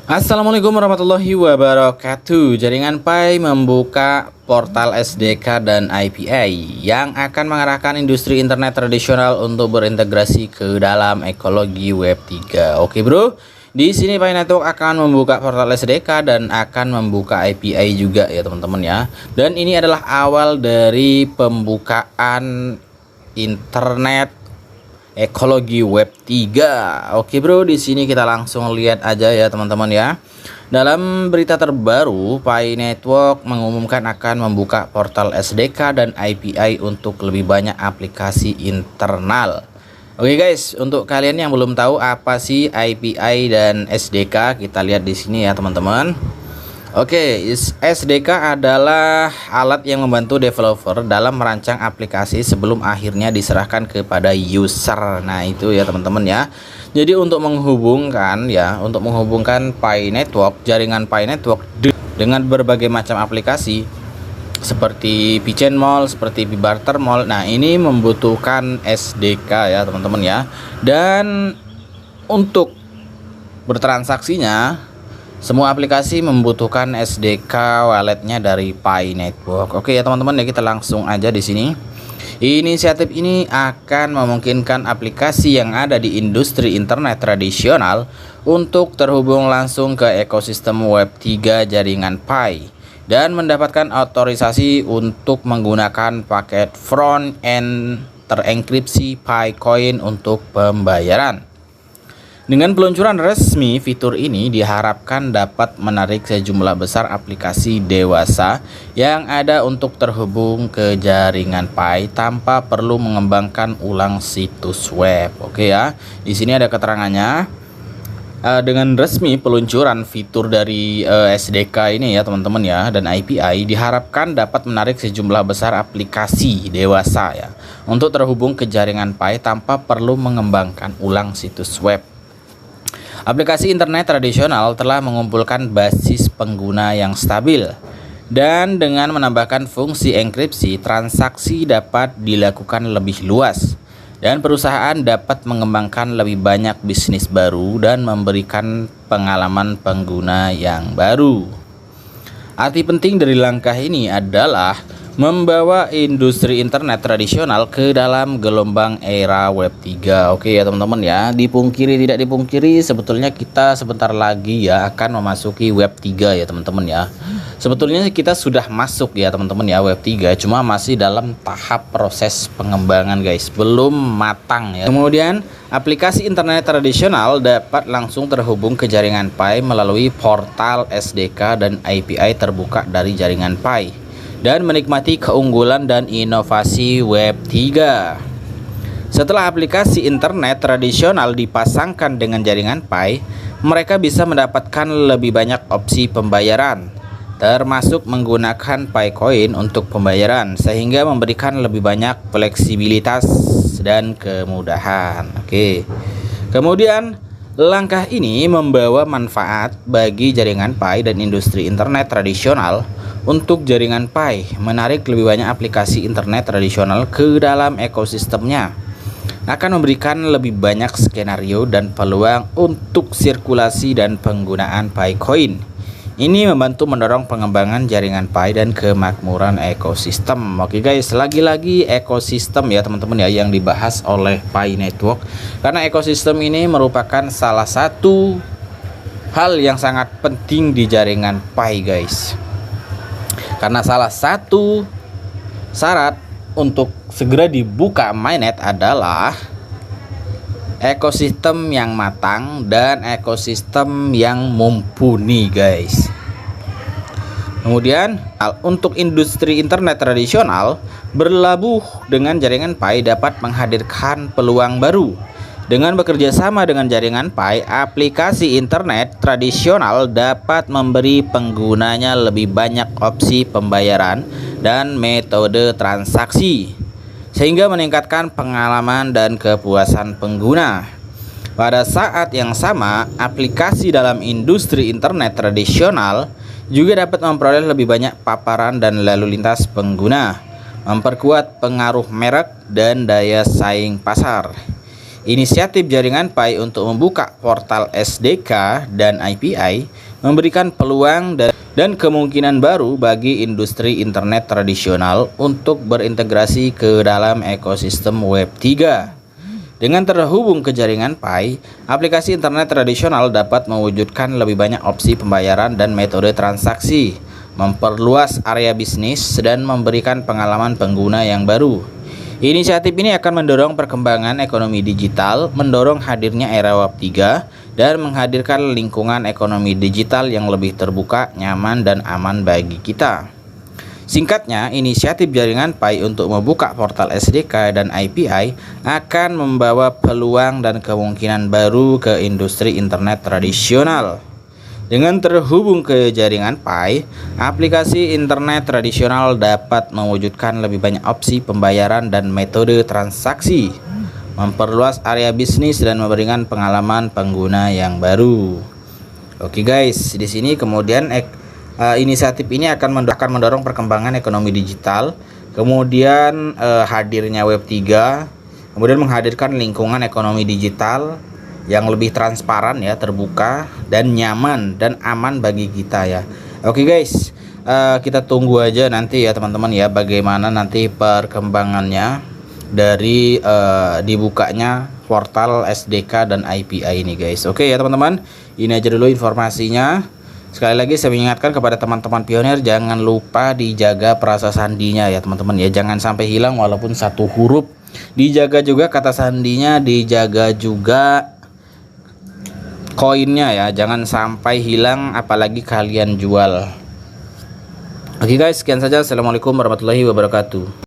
Assalamualaikum warahmatullahi wabarakatuh. Jaringan Pi membuka portal SDK dan API yang akan mengarahkan industri internet tradisional untuk berintegrasi ke dalam ekologi Web 3. Oke, Bro. Di sini Pi Network akan membuka portal SDK dan akan membuka API juga ya, teman-teman ya. Dan ini adalah awal dari pembukaan internet ekologi Web 3. Oke, Bro, di sini kita langsung lihat aja ya, teman-teman ya. Dalam berita terbaru, Pi Network mengumumkan akan membuka portal SDK dan API untuk lebih banyak aplikasi internal. Oke, guys, untuk kalian yang belum tahu apa sih API dan SDK, kita lihat di sini ya, teman-teman. Oke, SDK adalah alat yang membantu developer dalam merancang aplikasi sebelum akhirnya diserahkan kepada user. Nah, itu ya, teman-teman ya. Jadi untuk menghubungkan Pi Network, jaringan Pi Network dengan berbagai macam aplikasi seperti Pigeon Mall, seperti Barter Mall. Nah, ini membutuhkan SDK ya, teman-teman ya. Dan untuk bertransaksinya, semua aplikasi membutuhkan SDK walletnya dari Pi Network. Oke ya, teman-teman ya, kita langsung aja di sini. Inisiatif ini akan memungkinkan aplikasi yang ada di industri internet tradisional untuk terhubung langsung ke ekosistem Web 3 jaringan Pi dan mendapatkan otorisasi untuk menggunakan paket front end terenkripsi PiCoin untuk pembayaran. Dengan peluncuran resmi, fitur ini diharapkan dapat menarik sejumlah besar aplikasi dewasa yang ada untuk terhubung ke jaringan Pi tanpa perlu mengembangkan ulang situs web. Oke ya, di sini ada keterangannya. Dengan resmi peluncuran fitur dari SDK ini ya, teman-teman ya, dan API diharapkan dapat menarik sejumlah besar aplikasi dewasa ya untuk terhubung ke jaringan Pi tanpa perlu mengembangkan ulang situs web. Aplikasi internet tradisional telah mengumpulkan basis pengguna yang stabil, dan dengan menambahkan fungsi enkripsi, transaksi dapat dilakukan lebih luas, dan perusahaan dapat mengembangkan lebih banyak bisnis baru dan memberikan pengalaman pengguna yang baru. Arti penting dari langkah ini adalah membawa industri internet tradisional ke dalam gelombang era Web 3. Oke ya, teman-teman ya. Dipungkiri tidak dipungkiri, sebetulnya kita sebentar lagi ya akan memasuki Web 3 ya, teman-teman ya. Sebetulnya kita sudah masuk ya, teman-teman ya, Web 3, cuma masih dalam tahap proses pengembangan, guys. Belum matang ya. Kemudian, aplikasi internet tradisional dapat langsung terhubung ke jaringan Pi melalui portal SDK dan API terbuka dari jaringan Pi dan menikmati keunggulan dan inovasi Web 3. Setelah aplikasi internet tradisional dipasangkan dengan jaringan Pi, mereka bisa mendapatkan lebih banyak opsi pembayaran, termasuk menggunakan PiCoin untuk pembayaran, sehingga memberikan lebih banyak fleksibilitas dan kemudahan. Oke. Kemudian, langkah ini membawa manfaat bagi jaringan Pi dan industri internet tradisional. Untuk jaringan Pi, menarik lebih banyak aplikasi internet tradisional ke dalam ekosistemnya akan memberikan lebih banyak skenario dan peluang untuk sirkulasi dan penggunaan PiCoin. Ini membantu mendorong pengembangan jaringan Pi dan kemakmuran ekosistem. Oke guys, lagi-lagi ekosistem ya, teman-teman ya, yang dibahas oleh Pi Network, karena ekosistem ini merupakan salah satu hal yang sangat penting di jaringan Pi, guys. Karena salah satu syarat untuk segera dibuka mainnet adalah ekosistem yang matang dan ekosistem yang mumpuni, guys. Kemudian untuk industri internet tradisional, berlabuh dengan jaringan Pi dapat menghadirkan peluang baru. Dengan bekerja sama dengan jaringan Pi, aplikasi internet tradisional dapat memberi penggunanya lebih banyak opsi pembayaran dan metode transaksi, sehingga meningkatkan pengalaman dan kepuasan pengguna. Pada saat yang sama, aplikasi dalam industri internet tradisional juga dapat memperoleh lebih banyak paparan dan lalu lintas pengguna, memperkuat pengaruh merek dan daya saing pasar. Inisiatif jaringan Pi untuk membuka portal SDK dan API memberikan peluang dan kemungkinan baru bagi industri internet tradisional untuk berintegrasi ke dalam ekosistem Web 3. Dengan terhubung ke jaringan Pi, aplikasi internet tradisional dapat mewujudkan lebih banyak opsi pembayaran dan metode transaksi, memperluas area bisnis, dan memberikan pengalaman pengguna yang baru. Inisiatif ini akan mendorong perkembangan ekonomi digital, mendorong hadirnya era Web 3, dan menghadirkan lingkungan ekonomi digital yang lebih terbuka, nyaman, dan aman bagi kita. Singkatnya, inisiatif jaringan Pi untuk membuka portal SDK dan API akan membawa peluang dan kemungkinan baru ke industri internet tradisional. Dengan terhubung ke jaringan Pi, aplikasi internet tradisional dapat mewujudkan lebih banyak opsi pembayaran dan metode transaksi, memperluas area bisnis, dan memberikan pengalaman pengguna yang baru. Oke guys, di sini kemudian inisiatif ini akan mendorong perkembangan ekonomi digital, kemudian hadirnya Web 3, kemudian menghadirkan lingkungan ekonomi digital yang lebih transparan ya, terbuka dan nyaman dan aman bagi kita ya. Oke guys, kita tunggu aja nanti ya teman-teman ya, bagaimana nanti perkembangannya dari dibukanya portal SDK dan API ini guys. Oke ya teman-teman, ini aja dulu informasinya. Sekali lagi saya mengingatkan kepada teman-teman pionir, jangan lupa dijaga perasa sandinya ya teman-teman ya, jangan sampai hilang walaupun satu huruf. Dijaga juga kata sandinya, dijaga juga koinnya ya, jangan sampai hilang apalagi kalian jual. Oke guys, sekian saja. Assalamualaikum warahmatullahi wabarakatuh.